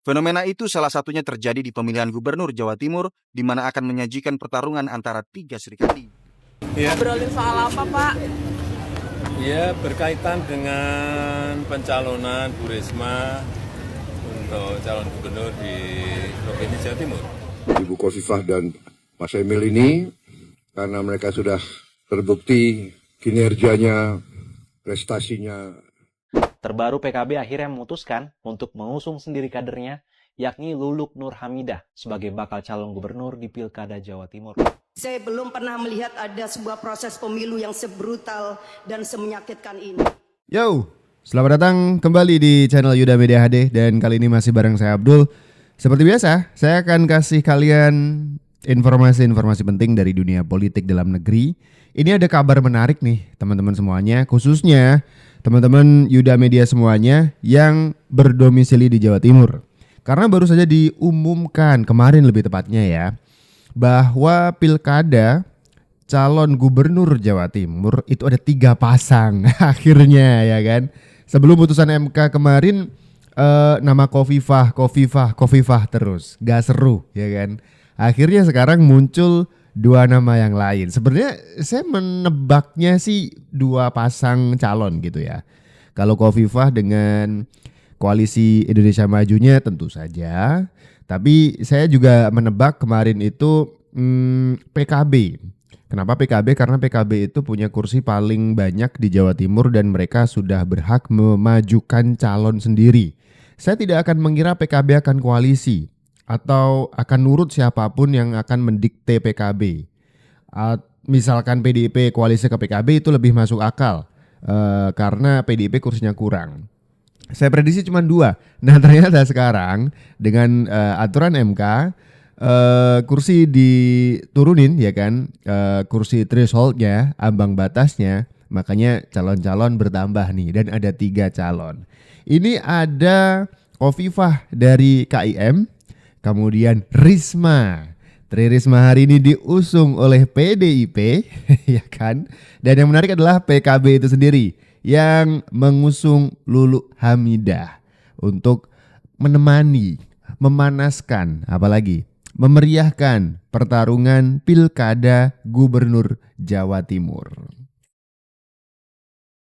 Fenomena itu salah satunya terjadi di pemilihan gubernur Jawa Timur, di mana akan menyajikan pertarungan antara tiga Serikandi. Ya, Ngobrolin soal apa, Pak? ya berkaitan dengan pencalonan Bu Risma untuk calon gubernur di Provinsi Jawa Timur. Ibu Khofifah dan Mas Emil ini, karena mereka sudah terbukti kinerjanya, prestasinya. Terbaru PKB akhirnya memutuskan untuk mengusung sendiri kadernya, yakni Luluk Nur Hamidah sebagai bakal calon gubernur di Pilkada Jawa Timur. Saya belum pernah melihat ada sebuah proses pemilu yang sebrutal dan semenyakitkan ini. Yo, selamat datang kembali di channel Yuda Media HD dan kali ini masih bareng saya Abdul. Seperti biasa, saya akan kasih kalian informasi-informasi penting dari dunia politik dalam negeri. Ini ada kabar menarik nih teman-teman semuanya, khususnya teman-teman Yuda Media semuanya yang berdomisili di Jawa Timur. Karena baru saja diumumkan kemarin lebih tepatnya ya, bahwa pilkada calon gubernur Jawa Timur itu ada 3 pasang akhirnya ya kan. Sebelum putusan MK kemarin nama Khofifah terus, gak seru ya kan. Akhirnya sekarang muncul 2 nama yang lain. Sebenarnya saya menebaknya sih 2 pasang calon gitu ya. Kalau Khofifah dengan Koalisi Indonesia Majunya tentu saja. Tapi saya juga menebak kemarin itu PKB. Kenapa PKB? Karena PKB itu punya kursi paling banyak di Jawa Timur dan mereka sudah berhak memajukan calon sendiri. Saya tidak akan mengira PKB akan koalisi atau akan nurut siapapun yang akan mendikte PKB. Misalkan PDIP koalisi ke PKB itu lebih masuk akal karena PDIP kursinya kurang. Saya prediksi cuma 2. Nah ternyata sekarang dengan aturan MK kursi diturunin ya kan, kursi thresholdnya, ambang batasnya, makanya calon-calon bertambah nih dan ada 3 calon. Ini ada Khofifah dari KIM, kemudian Tri Risma hari ini diusung oleh PDIP ya kan. Dan yang menarik adalah PKB itu sendiri yang mengusung Luluk Hamidah untuk menemani, memanaskan, apalagi memeriahkan pertarungan Pilkada Gubernur Jawa Timur.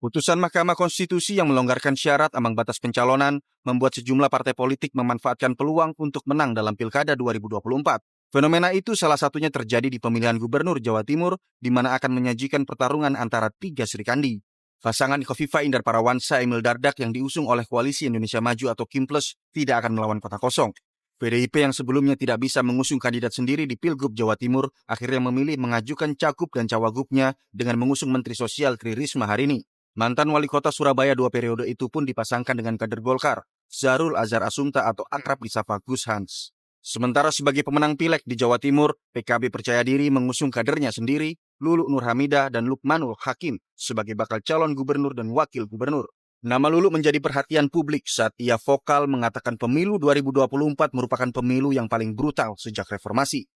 Putusan Mahkamah Konstitusi yang melonggarkan syarat ambang batas pencalonan membuat sejumlah partai politik memanfaatkan peluang untuk menang dalam Pilkada 2024. Fenomena itu salah satunya terjadi di pemilihan gubernur Jawa Timur, di mana akan menyajikan pertarungan antara 3 Serikandi. Pasangan Khofifah Indar Parawansa Emil Dardak yang diusung oleh Koalisi Indonesia Maju atau KIMPLES tidak akan melawan kota kosong. PDIP yang sebelumnya tidak bisa mengusung kandidat sendiri di Pilgub Jawa Timur akhirnya memilih mengajukan cagup dan cawagupnya dengan mengusung Menteri Sosial Tri Risma hari ini. Mantan wali kota Surabaya 2 periode itu pun dipasangkan dengan kader Golkar, Zarul Azhar Asumta atau akrab disapa Gus Hans. Sementara sebagai pemenang pileg di Jawa Timur, PKB percaya diri mengusung kadernya sendiri, Luluk Nur Hamidah dan Lukmanul Hakim sebagai bakal calon gubernur dan wakil gubernur. Nama Luluk menjadi perhatian publik saat ia vokal mengatakan pemilu 2024 merupakan pemilu yang paling brutal sejak reformasi.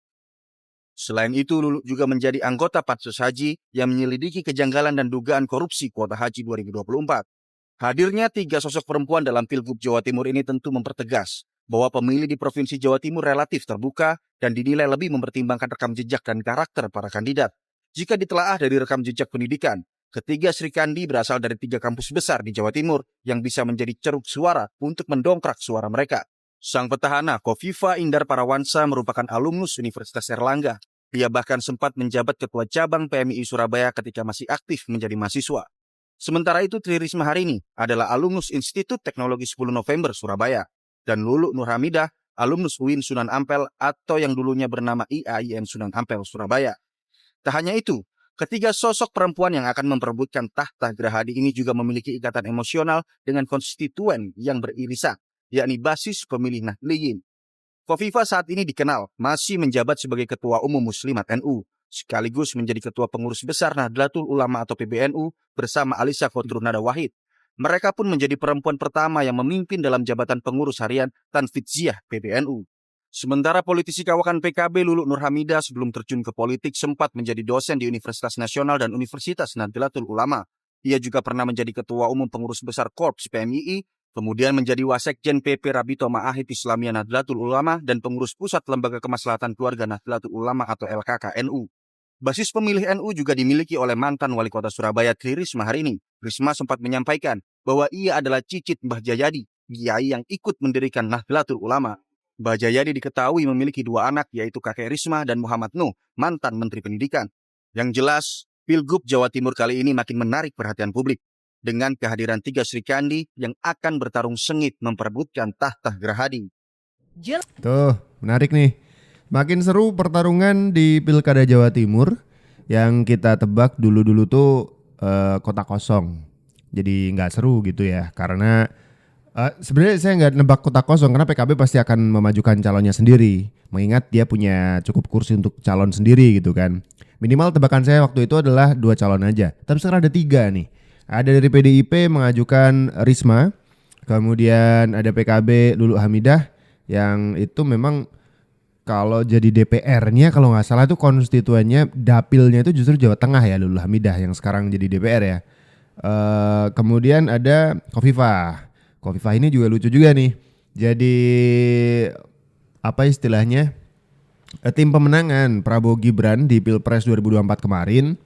Selain itu, Luluk juga menjadi anggota Pansus Haji yang menyelidiki kejanggalan dan dugaan korupsi kuota haji 2024. Hadirnya 3 sosok perempuan dalam Pilgub Jawa Timur ini tentu mempertegas bahwa pemilih di Provinsi Jawa Timur relatif terbuka dan dinilai lebih mempertimbangkan rekam jejak dan karakter para kandidat. Jika ditelaah dari rekam jejak pendidikan, ketiga Serikandi berasal dari 3 kampus besar di Jawa Timur yang bisa menjadi ceruk suara untuk mendongkrak suara mereka. Sang petahana Khofifah Indar Parawansa merupakan alumnus Universitas Erlangga. Dia bahkan sempat menjabat ketua cabang PMI Surabaya ketika masih aktif menjadi mahasiswa. Sementara itu Tri Risma hari ini adalah alumnus Institut Teknologi 10 November Surabaya. Dan Luluk Nur Hamidah, alumnus UIN Sunan Ampel atau yang dulunya bernama IAIN Sunan Ampel Surabaya. Tak hanya itu, ketiga sosok perempuan yang akan memperebutkan tahta Gerahadi ini juga memiliki ikatan emosional dengan konstituen yang beririsan, yakni basis pemilih Nahdliyin. Khofifah saat ini dikenal masih menjabat sebagai Ketua Umum Muslimat NU, sekaligus menjadi Ketua Pengurus Besar Nahdlatul Ulama atau PBNU bersama Alisa Qadrunada Wahid. Mereka pun menjadi perempuan pertama yang memimpin dalam jabatan pengurus harian Tanfidziyah PBNU. Sementara politisi kawakan PKB Luluk Nur Hamidah sebelum terjun ke politik sempat menjadi dosen di Universitas Nasional dan Universitas Nahdlatul Ulama. Ia juga pernah menjadi Ketua Umum Pengurus Besar Korps PMII, Kemudian menjadi Wasekjen PP Rabito Ma'ahid Islamiyah Nahdlatul Ulama dan pengurus pusat Lembaga Kemaslahatan Keluarga Nahdlatul Ulama atau LKK-NU. Basis pemilih NU juga dimiliki oleh mantan Wali Kota Surabaya Tri Risma hari ini. Risma sempat menyampaikan bahwa ia adalah cicit Mbah Jayadi, kiai yang ikut mendirikan Nahdlatul Ulama. Mbah Jayadi diketahui memiliki 2 anak, yaitu kakek Risma dan Muhammad Nuh, mantan Menteri Pendidikan. Yang jelas, Pilgub Jawa Timur kali ini makin menarik perhatian publik dengan kehadiran 3 Sri Kandi yang akan bertarung sengit memperebutkan tahta Gerahadi. Tuh, menarik nih. Makin seru pertarungan di Pilkada Jawa Timur yang kita tebak dulu-dulu tuh kota kosong. Jadi nggak seru gitu ya, karena sebenarnya saya nggak nebak kota kosong karena PKB pasti akan memajukan calonnya sendiri. Mengingat dia punya cukup kursi untuk calon sendiri gitu kan. Minimal tebakan saya waktu itu adalah 2 calon aja. Tapi sekarang ada 3 nih. Ada dari PDIP mengajukan Risma, kemudian ada PKB Lulu Hamidah yang itu memang kalau jadi DPR-nya kalau nggak salah itu konstituennya dapilnya itu justru Jawa Tengah ya, Lulu Hamidah yang sekarang jadi DPR ya. Kemudian ada Khofifah. Khofifah ini juga lucu juga nih. Jadi apa istilahnya? Tim pemenangan Prabowo Gibran di Pilpres 2024 kemarin.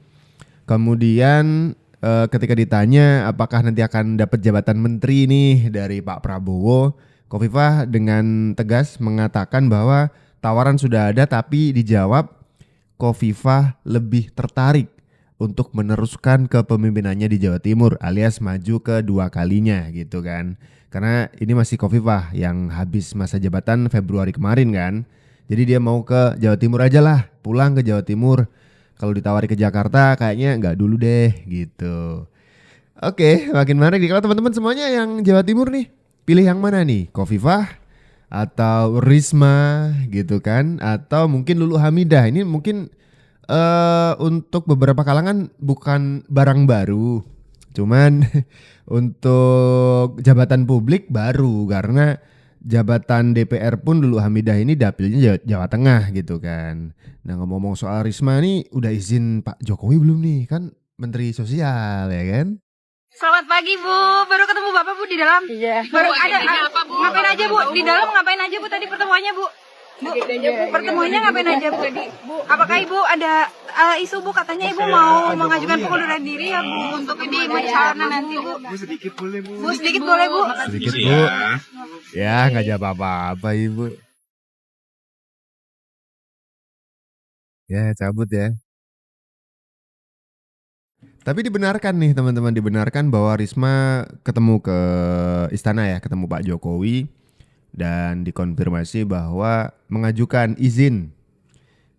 Kemudian ketika ditanya apakah nanti akan dapat jabatan menteri nih dari Pak Prabowo, Khofifah dengan tegas mengatakan bahwa tawaran sudah ada, tapi dijawab Khofifah lebih tertarik untuk meneruskan kepemimpinannya di Jawa Timur alias maju kedua kalinya gitu kan. Karena ini masih Khofifah yang habis masa jabatan Februari kemarin kan. Jadi dia mau ke Jawa Timur aja lah, pulang ke Jawa Timur. Kalau ditawari ke Jakarta kayaknya nggak dulu deh gitu. Oke, makin menarik nih. Kalau teman-teman semuanya yang Jawa Timur nih, pilih yang mana nih? Khofifah atau Risma gitu kan, atau mungkin Lulu Hamidah. Ini mungkin untuk beberapa kalangan bukan barang baru, cuman untuk jabatan publik baru karena jabatan DPR pun Lulu Hamidah ini dapilnya Jawa Tengah gitu kan. Nah, ngomong-ngomong soal Risma nih, udah izin Pak Jokowi belum nih? Kan Menteri Sosial ya kan? Selamat pagi Bu, baru ketemu Bapak Bu di dalam. Iya. Baru ada apa Bu? Ngapain aja Bu? Di dalam ngapain aja Bu tadi pertemuannya Bu? Bu, pertemuannya ngapain aja Bu? Apakah Ibu ada isu Bu, katanya Ibu mau mengajukan pengunduran diri ya Bu untuk ini mencalonkan nanti Bu? Bu sedikit boleh Bu. Bu sedikit boleh Bu. Sedikit Bu. Ya nggak jawab apa-apa Ibu. Ya cabut ya. Tapi dibenarkan nih teman-teman, dibenarkan bahwa Risma ketemu ke istana ya, ketemu Pak Jokowi dan dikonfirmasi bahwa mengajukan izin.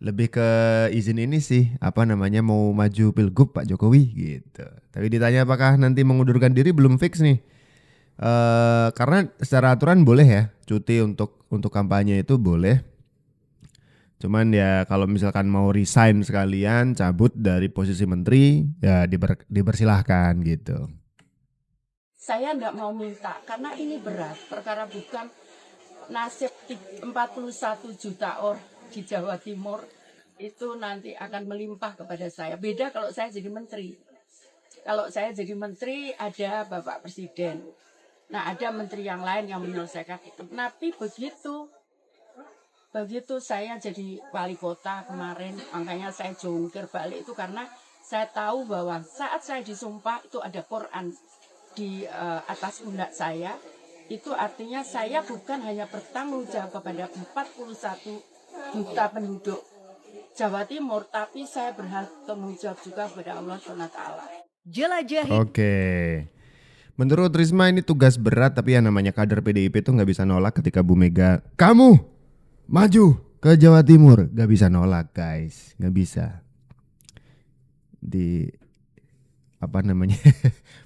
Lebih ke izin ini sih, apa namanya, mau maju Pilgub Pak Jokowi gitu. Tapi ditanya apakah nanti mengundurkan diri belum fix nih. Karena secara aturan boleh ya, cuti untuk kampanye itu boleh. Cuman ya kalau misalkan mau resign sekalian, cabut dari posisi menteri, ya dipersilahkan gitu. Saya nggak mau minta karena ini berat, perkara bukan nasib 41 juta orang di Jawa Timur itu nanti akan melimpah kepada saya. Beda kalau saya jadi menteri. Kalau saya jadi menteri ada Bapak Presiden. Nah, ada menteri yang lain yang menyelesaikan itu. Tapi begitu saya jadi wali kota kemarin, makanya saya jungkir balik itu karena saya tahu bahwa saat saya disumpah itu ada Quran di atas pundak saya. Itu artinya saya bukan hanya bertanggung jawab kepada 41 juta penduduk Jawa Timur, tapi saya bertanggung jawab juga kepada Allah SWT. Jelajahi. Oke. Menurut Risma ini tugas berat, tapi yang namanya kader PDIP itu nggak bisa nolak ketika Bu Mega, kamu maju ke Jawa Timur, gak bisa nolak guys, gak bisa. Di apa namanya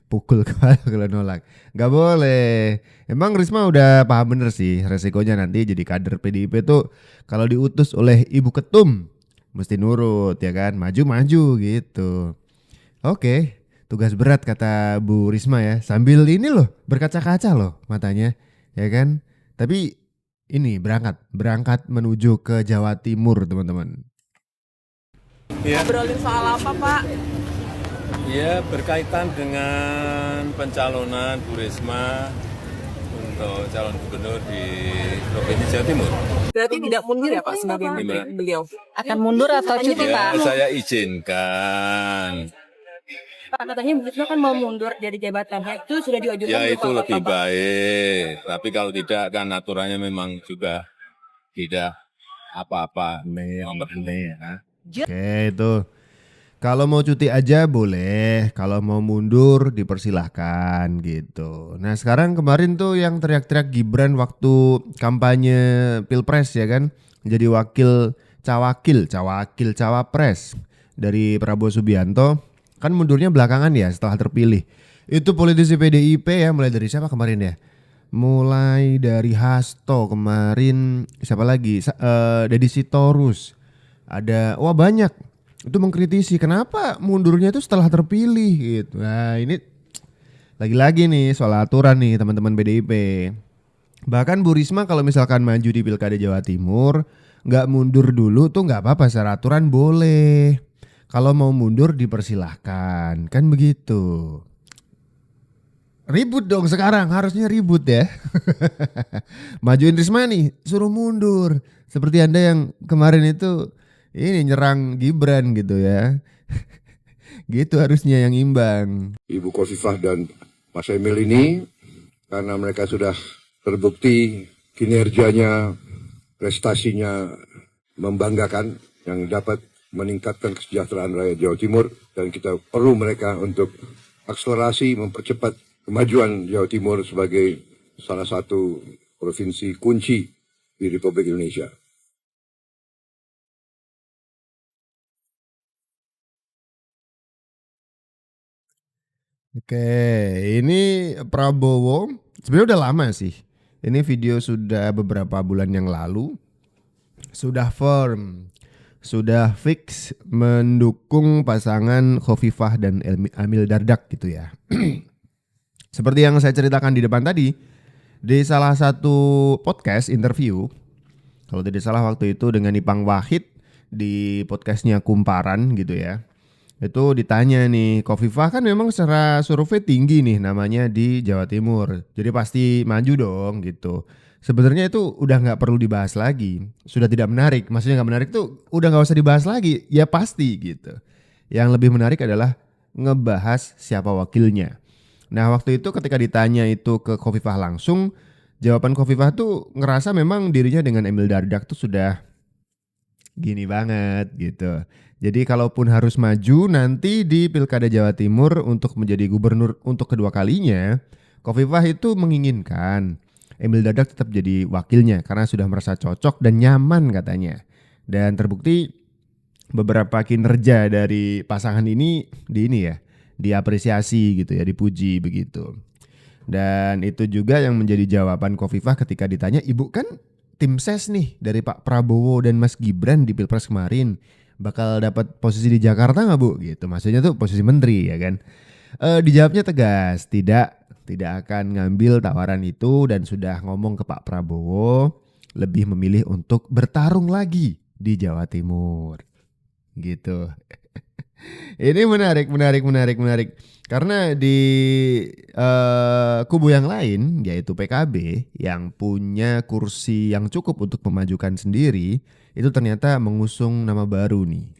pukul kepala kalau nolak, gak boleh. Emang Risma udah paham bener sih resikonya nanti jadi kader PDIP tuh kalau diutus oleh Ibu Ketum mesti nurut ya kan, maju gitu. Oke, tugas berat kata Bu Risma ya, sambil ini loh berkaca-kaca loh matanya ya kan. Tapi ini berangkat menuju ke Jawa Timur teman-teman. Ya. Ngobrolin soal apa Pak? Ya, berkaitan dengan pencalonan Bu Risma untuk calon gubernur di Provinsi Jawa Timur. Berarti tidak mundur ya Pak sebagai menteri Gimana? beliau? Akan mundur atau cuti Ya, Pak? saya izinkan. Pak katanya Bu Risma kan mau mundur dari jabatannya, itu sudah diajukan Ya belum, itu Pak, lebih Pak? baik. Tapi kalau tidak kan aturannya memang juga tidak apa-apa. Oke, itu. Kalau mau cuti aja boleh, kalau mau mundur dipersilahkan gitu. Nah sekarang kemarin tuh yang teriak-teriak Gibran waktu kampanye Pilpres ya kan, jadi cawapres dari Prabowo Subianto, kan mundurnya belakangan ya setelah terpilih. Itu politisi PDIP ya, mulai dari siapa kemarin ya? Mulai dari Hasto kemarin, siapa lagi? Deddy Sitorus. Ada, wah banyak. Itu mengkritisi kenapa mundurnya itu setelah terpilih gitu. Nah ini lagi-lagi nih soal aturan nih teman-teman PDIP. Bahkan Bu Risma kalau misalkan maju di Pilkada Jawa Timur nggak mundur dulu tuh nggak apa-apa, secara aturan boleh. Kalau mau mundur dipersilahkan, kan begitu. Ribut dong sekarang, harusnya ribut ya. Majuin Risma nih, suruh mundur. Seperti Anda yang kemarin itu ini nyerang Gibran gitu ya. Gitu harusnya yang imbang. Ibu Khofifah dan Mas Emil ini karena mereka sudah terbukti kinerjanya, prestasinya membanggakan yang dapat meningkatkan kesejahteraan rakyat Jawa Timur, dan kita perlu mereka untuk akselerasi mempercepat kemajuan Jawa Timur sebagai salah satu provinsi kunci di Republik Indonesia. Oke, ini Prabowo sebenarnya udah lama sih. Ini video sudah beberapa bulan yang lalu. Sudah firm, sudah fix mendukung pasangan Khofifah dan Emil Dardak gitu ya. Seperti yang saya ceritakan di depan tadi, di salah satu podcast interview, kalau tidak salah waktu itu dengan Ipang Wahid di podcastnya Kumparan gitu ya. Itu ditanya nih, Khofifah kan memang secara survei tinggi nih namanya di Jawa Timur, jadi pasti maju dong gitu. Sebenarnya itu udah nggak perlu dibahas lagi, sudah tidak menarik. Maksudnya nggak menarik tuh udah nggak usah dibahas lagi, ya pasti gitu. Yang lebih menarik adalah ngebahas siapa wakilnya. Nah waktu itu ketika ditanya itu ke Khofifah langsung, jawaban Khofifah tuh ngerasa memang dirinya dengan Emil Dardak tuh sudah gini banget gitu. Jadi kalaupun harus maju nanti di Pilkada Jawa Timur untuk menjadi gubernur untuk kedua kalinya, Khofifah itu menginginkan Emil Dardak tetap jadi wakilnya karena sudah merasa cocok dan nyaman katanya. Dan terbukti beberapa kinerja dari pasangan ini diapresiasi gitu ya, dipuji begitu. Dan itu juga yang menjadi jawaban Khofifah ketika ditanya, "Ibu kan tim ses nih dari Pak Prabowo dan Mas Gibran di Pilpres kemarin, bakal dapat posisi di Jakarta nggak Bu?" Gitu, maksudnya tuh posisi menteri ya kan. Dijawabnya tegas, tidak akan ngambil tawaran itu, dan sudah ngomong ke Pak Prabowo lebih memilih untuk bertarung lagi di Jawa Timur. Gitu. Ini menarik. Karena di kubu yang lain yaitu PKB yang punya kursi yang cukup untuk memajukan sendiri, itu ternyata mengusung nama baru nih.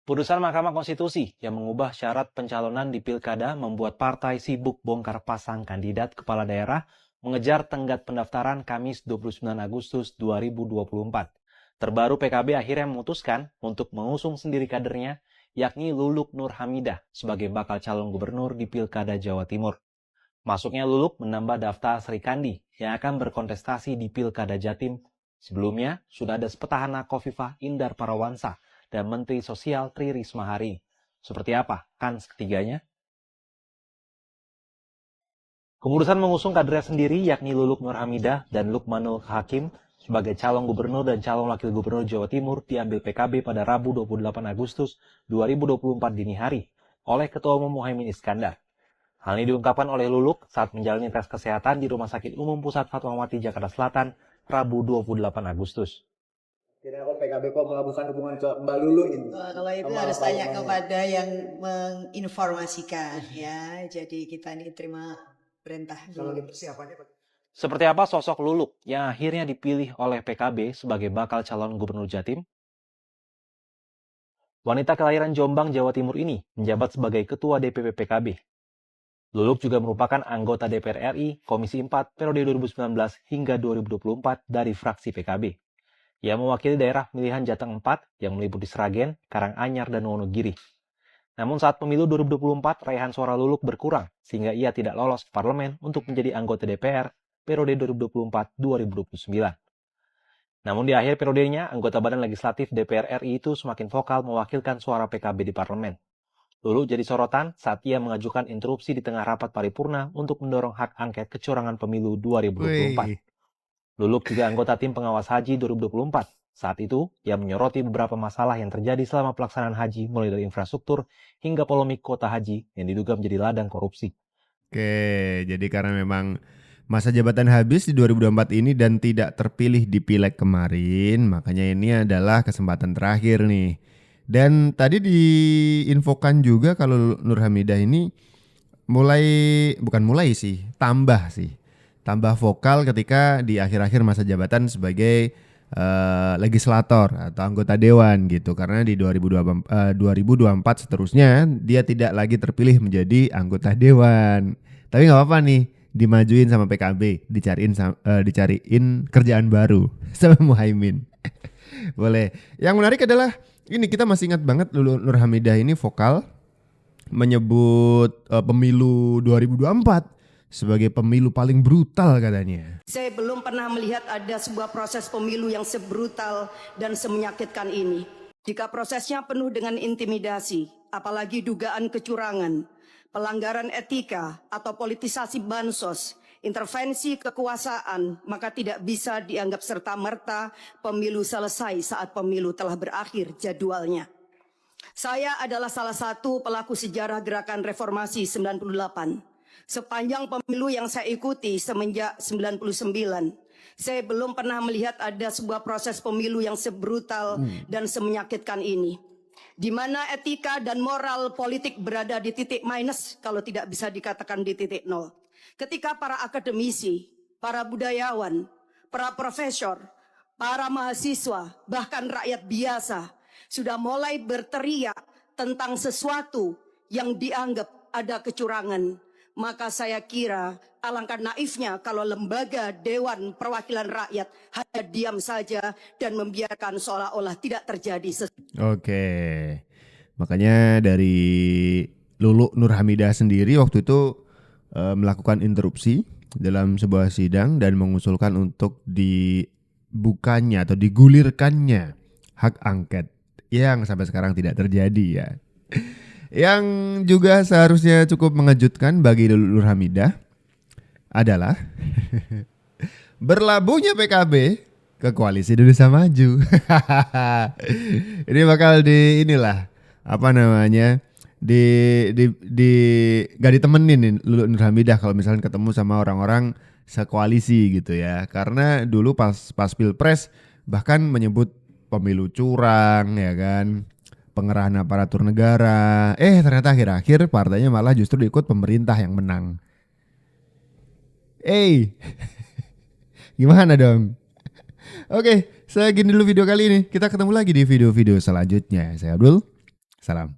Putusan Mahkamah Konstitusi yang mengubah syarat pencalonan di Pilkada membuat partai sibuk bongkar pasang kandidat kepala daerah mengejar tenggat pendaftaran Kamis 29 Agustus 2024. Terbaru PKB akhirnya memutuskan untuk mengusung sendiri kadernya, yakni Luluk Nur Hamidah sebagai bakal calon gubernur di Pilkada Jawa Timur. Masuknya Luluk menambah daftar Sri Kandi yang akan berkontestasi di Pilkada Jatim. Sebelumnya sudah ada petahana Khofifah Indar Parawansa dan Menteri Sosial Tri Risma hari ini. Seperti apa kans ketiganya? Keputusan mengusung kadernya sendiri yakni Luluk Nur Hamidah dan Lukmanul Hakim sebagai calon gubernur dan calon wakil gubernur Jawa Timur diambil PKB pada Rabu 28 Agustus 2024 dini hari oleh Ketua Umum Muhaimin Iskandar. Hal ini diungkapkan oleh Luluk saat menjalani tes kesehatan di Rumah Sakit Umum Pusat Fatmawati Jakarta Selatan Rabu 28 Agustus. Kira kok PKB kok melakukan hubungan ke Mbak Lulu ini? Kalau itu Sama harus Pak tanya Lukman. kepada yang menginformasikan ya. Jadi kita ini terima perintah Kalau dulu. persiapannya Pak. Seperti apa sosok Luluk yang akhirnya dipilih oleh PKB sebagai bakal calon gubernur Jatim? Wanita kelahiran Jombang, Jawa Timur ini menjabat sebagai Ketua DPP PKB. Luluk juga merupakan anggota DPR RI Komisi 4 periode 2019 hingga 2024 dari fraksi PKB. Ia mewakili daerah pemilihan Jateng 4 yang meliputi Sragen, Karanganyar, dan Wonogiri. Namun saat pemilu 2024, raihan suara Luluk berkurang sehingga ia tidak lolos ke parlemen untuk menjadi anggota DPR periode 2024-2029. Namun di akhir periodenya, anggota Badan Legislatif DPR RI itu semakin vokal mewakilkan suara PKB di parlemen. Luluk jadi sorotan saat ia mengajukan interupsi di tengah rapat paripurna untuk mendorong hak angket kecurangan pemilu 2024. Wih. Luluk juga anggota tim pengawas haji 2024. Saat itu, ia menyoroti beberapa masalah yang terjadi selama pelaksanaan haji mulai dari infrastruktur hingga polemik kuota haji yang diduga menjadi ladang korupsi. Oke, jadi karena memang masa jabatan habis di 2024 ini dan tidak terpilih di Pileg kemarin, makanya ini adalah kesempatan terakhir nih. Dan tadi diinfokan juga kalau Nur Hamidah ini tambah vokal ketika di akhir-akhir masa jabatan sebagai legislator atau anggota dewan gitu, karena di 2024 seterusnya dia tidak lagi terpilih menjadi anggota dewan. Tapi nggak apa-apa nih, dimajuin sama PKB, dicariin kerjaan baru sama Muhaimin. Boleh. Yang menarik adalah ini, kita masih ingat banget dulu Nur Hamidah ini vokal menyebut pemilu 2024 sebagai pemilu paling brutal katanya. Saya belum pernah melihat ada sebuah proses pemilu yang sebrutal dan semenyakitkan ini. Jika prosesnya penuh dengan intimidasi, apalagi dugaan kecurangan, pelanggaran etika atau politisasi bansos, intervensi kekuasaan, maka tidak bisa dianggap serta-merta pemilu selesai saat pemilu telah berakhir jadwalnya. Saya adalah salah satu pelaku sejarah gerakan reformasi 98. Sepanjang pemilu yang saya ikuti semenjak 99, saya belum pernah melihat ada sebuah proses pemilu yang sebrutal dan semenyakitkan ini. Di mana etika dan moral politik berada di titik minus, kalau tidak bisa dikatakan di titik nol. Ketika para akademisi, para budayawan, para profesor, para mahasiswa, bahkan rakyat biasa sudah mulai berteriak tentang sesuatu yang dianggap ada kecurangan, maka saya kira alangkah naifnya kalau lembaga Dewan Perwakilan Rakyat hanya diam saja dan membiarkan seolah-olah tidak terjadi. Oke, makanya dari Lulu Nur Hamidah sendiri waktu itu melakukan interupsi dalam sebuah sidang dan mengusulkan untuk dibukanya atau digulirkannya hak angket yang sampai sekarang tidak terjadi ya. Yang juga seharusnya cukup mengejutkan bagi Nur Hamidah adalah berlabuhnya PKB ke Koalisi Indonesia Maju. Ini bakal gak ditemenin nih Nur Hamidah kalau misalnya ketemu sama orang-orang sekoalisi gitu ya. Karena dulu pas Pilpres bahkan menyebut pemilu curang ya kan, pengerahan aparatur negara. Ternyata akhir-akhir partainya malah justru ikut pemerintah yang menang. Gimana dong? Oke, segini dulu video kali ini. Kita ketemu lagi di video-video selanjutnya. Saya Abdul, salam.